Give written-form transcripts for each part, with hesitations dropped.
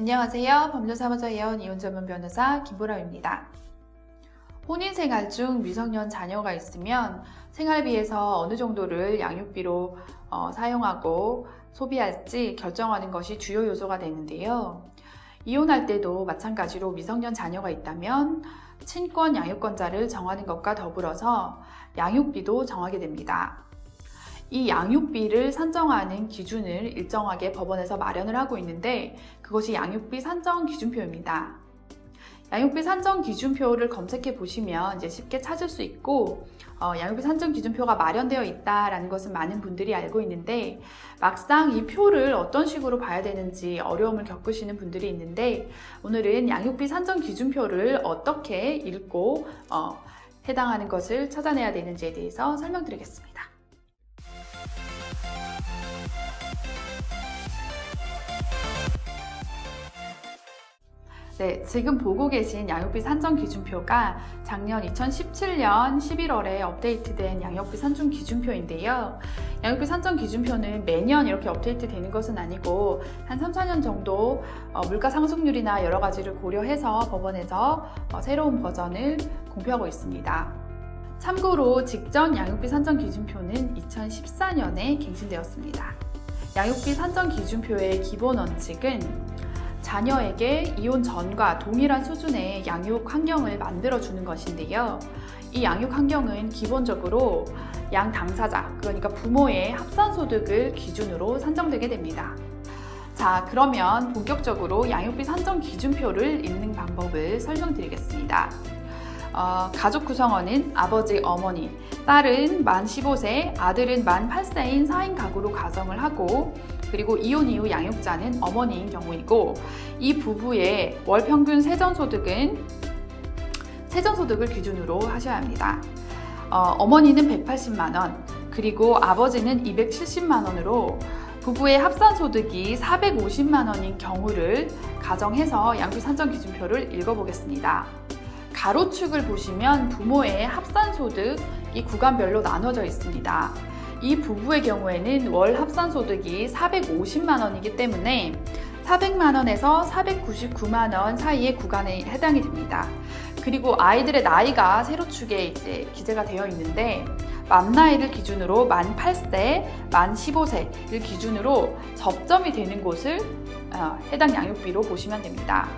안녕하세요. 법률사무소 예원 이혼 전문 변호사 김보람입니다. 혼인생활 중 미성년 자녀가 있으면 생활비에서 어느 정도를 양육비로 사용하고 소비할지 결정하는 것이 주요 요소가 되는데요. 이혼할 때도 마찬가지로 미성년 자녀가 있다면 친권 양육권자를 정하는 것과 더불어서 양육비도 정하게 됩니다. 이 양육비를 산정하는 기준을 일정하게 법원에서 마련을 하고 있는데 그것이 양육비 산정 기준표입니다. 양육비 산정 기준표를 검색해 보시면 이제 쉽게 찾을 수 있고 양육비 산정 기준표가 마련되어 있다라는 것은 많은 분들이 알고 있는데 막상 이 표를 어떤 식으로 봐야 되는지 어려움을 겪으시는 분들이 있는데 오늘은 양육비 산정 기준표를 어떻게 읽고 해당하는 것을 찾아내야 되는지에 대해서 설명드리겠습니다. 네, 지금 보고 계신 양육비 산정 기준표가 작년 2017년 11월에 업데이트된 양육비 산정 기준표인데요. 양육비 산정 기준표는 매년 이렇게 업데이트 되는 것은 아니고 한 3, 4년 정도 물가 상승률이나 여러 가지를 고려해서 법원에서 새로운 버전을 공표하고 있습니다. 참고로 직전 양육비 산정 기준표는 2014년에 갱신되었습니다. 양육비 산정 기준표의 기본 원칙은 자녀에게 이혼 전과 동일한 수준의 양육 환경을 만들어주는 것인데요. 이 양육 환경은 기본적으로 양 당사자, 그러니까 부모의 합산소득을 기준으로 산정되게 됩니다. 자, 그러면 본격적으로 양육비 산정 기준표를 읽는 방법을 설명드리겠습니다. 가족 구성원은 아버지, 어머니, 딸은 만 15세, 아들은 만 8세인 4인 가구로 가정을 하고 그리고 이혼 이후 양육자는 어머니인 경우이고 이 부부의 월 평균 세전소득을 기준으로 하셔야 합니다. 어머니는 180만 원, 그리고 아버지는 270만 원으로 부부의 합산소득이 450만 원인 경우를 가정해서 양육비 산정 기준표를 읽어보겠습니다. 가로축을 보시면 부모의 합산소득이 구간별로 나눠져 있습니다. 이 부부의 경우에는 월 합산소득이 450만 원이기 때문에 400만 원에서 499만 원 사이의 구간에 해당이 됩니다. 그리고 아이들의 나이가 세로축에 이제 기재가 되어 있는데 만 나이를 기준으로 만 8세, 만 15세를 기준으로 접점이 되는 곳을 해당 양육비로 보시면 됩니다.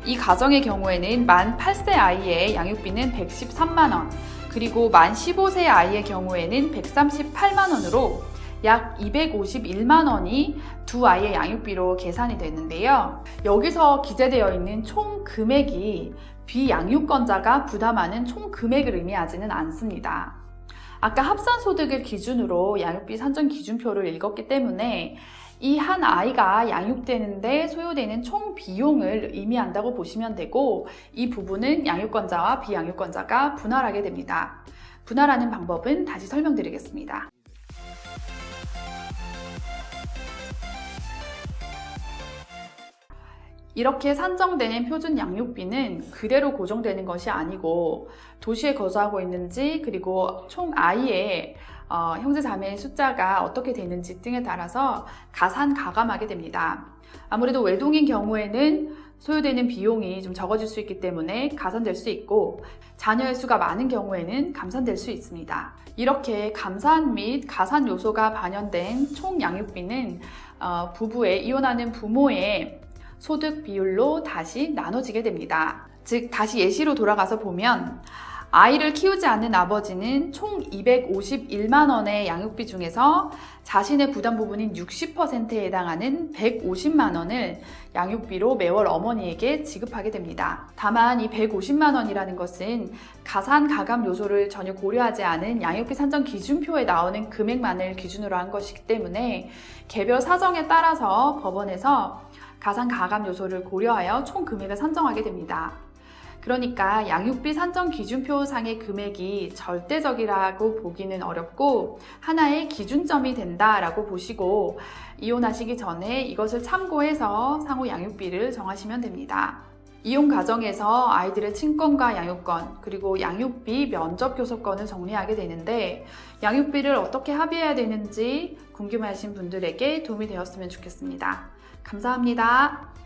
이 가정의 경우에는 만 8세 아이의 양육비는 113만 원, 그리고 만 15세 아이의 경우에는 138만 원으로 약 251만 원이 두 아이의 양육비로 계산이 되는데요. 여기서 기재되어 있는 총 금액이 비양육권자가 부담하는 총 금액을 의미하지는 않습니다. 아까 합산소득을 기준으로 양육비 산정 기준표를 읽었기 때문에 이 한 아이가 양육되는데 소요되는 총 비용을 의미한다고 보시면 되고 이 부분은 양육권자와 비양육권자가 분할하게 됩니다. 분할하는 방법은 다시 설명드리겠습니다. 이렇게 산정되는 표준 양육비는 그대로 고정되는 것이 아니고 도시에 거주하고 있는지 그리고 총 아이의 형제 자매의 숫자가 어떻게 되는지 등에 따라서 가산가감하게 됩니다. 아무래도 외동인 경우에는 소요되는 비용이 좀 적어질 수 있기 때문에 가산될 수 있고 자녀의 수가 많은 경우에는 감산될 수 있습니다. 이렇게 감산 및 가산 요소가 반영된 총 양육비는 부부의 이혼하는 부모의 소득 비율로 다시 나눠지게 됩니다. 즉 다시 예시로 돌아가서 보면 아이를 키우지 않는 아버지는 총 251만 원의 양육비 중에서 자신의 부담 부분인 60%에 해당하는 150만 원을 양육비로 매월 어머니에게 지급하게 됩니다. 다만 이 150만 원이라는 것은 가산 가감 요소를 전혀 고려하지 않은 양육비 산정 기준표에 나오는 금액만을 기준으로 한 것이기 때문에 개별 사정에 따라서 법원에서 가산 가감 요소를 고려하여 총 금액을 산정하게 됩니다. 그러니까 양육비 산정 기준표 상의 금액이 절대적이라고 보기는 어렵고 하나의 기준점이 된다라고 보시고 이혼하시기 전에 이것을 참고해서 상호 양육비를 정하시면 됩니다. 이혼 과정에서 아이들의 친권과 양육권 그리고 양육비 면접 교섭권을 정리하게 되는데 양육비를 어떻게 합의해야 되는지 궁금해하신 분들에게 도움이 되었으면 좋겠습니다. 감사합니다.